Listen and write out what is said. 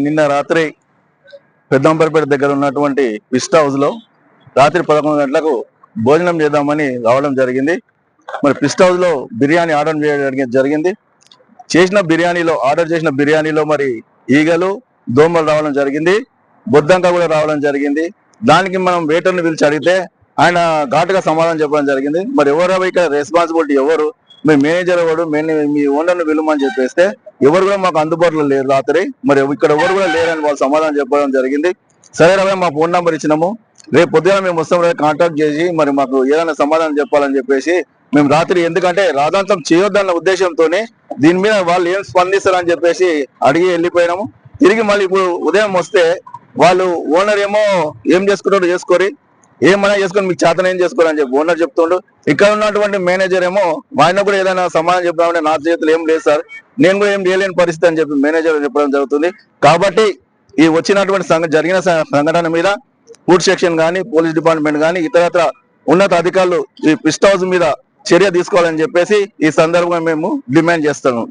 నిన్న రాత్రి పెద్దంబర్పేట దగ్గర ఉన్నటువంటి పిస్ట్ హౌస్ లో రాత్రి 11 గంటలకు భోజనం చేద్దామని రావడం జరిగింది. మరి పిస్ట్ హౌస్ లో బిర్యానీ ఆర్డర్ చేయడం జరిగింది. ఆర్డర్ చేసిన బిర్యానీలో మరి ఈగలు దోమలు రావడం జరిగింది, బొద్దంక కూడా రావడం జరిగింది. దానికి మనం వెయిటర్ని పిలిచి అడిగితే ఆయన ఘాటుగా సమాధానం చెప్పడం జరిగింది. మరి ఎవరు ఇక్కడ రెస్పాన్సిబిలిటీ ఎవరు, మీ మేనేజర్ ఎవరు, మీ ఓనర్ను పిలుమని చెప్పేస్తే ఎవరు కూడా మాకు అందుబాటులో లేరు రాత్రి. మరి ఇక్కడ ఎవరు కూడా లేరని వాళ్ళు సమాధానం చెప్పడం జరిగింది. సరే రవే మా ఫోన్ నెంబర్ ఇచ్చినాము, రేపు పొద్దున మేము వస్తాం, కాంటాక్ట్ చేసి మరి మాకు ఏదైనా సమాధానం చెప్పాలని చెప్పేసి మేము రాత్రి, ఎందుకంటే రాధాంతం చేయొద్దన్న ఉద్దేశంతోనే దీని మీద వాళ్ళు ఏం స్పందిస్తారని చెప్పేసి అడిగి వెళ్ళిపోయినాము. తిరిగి మళ్ళీ ఇప్పుడు ఉదయం వస్తే వాళ్ళు ఓనర్ ఏమో ఏం చేసుకుంటారో చేసుకోరి, ఏమన్నా చేసుకొని మీకు చేతన ఏం చేసుకోరని చెప్పి ఓనర్ చెప్తుండ్రు. ఇక్కడ ఉన్నటువంటి మేనేజర్ ఏమో ఆయన కూడా ఏదైనా సమాధానం చెప్తామంటే నా చేతులు ఏం లేదు సార్, నేను కూడా ఏం చేయలేని పరిస్థితి అని చెప్పి మేనేజర్ చెప్పడం జరుగుతుంది. కాబట్టి ఈ వచ్చినటువంటి జరిగిన సంఘటన మీద ఫుడ్ సెక్షన్ కానీ, పోలీస్ డిపార్ట్మెంట్ కానీ, ఇతరత్ర ఉన్నత అధికారులు ఈ పిస్ట్ హౌస్ మీద చర్య తీసుకోవాలని చెప్పేసి ఈ సందర్భంగా మేము డిమాండ్ చేస్తున్నాం.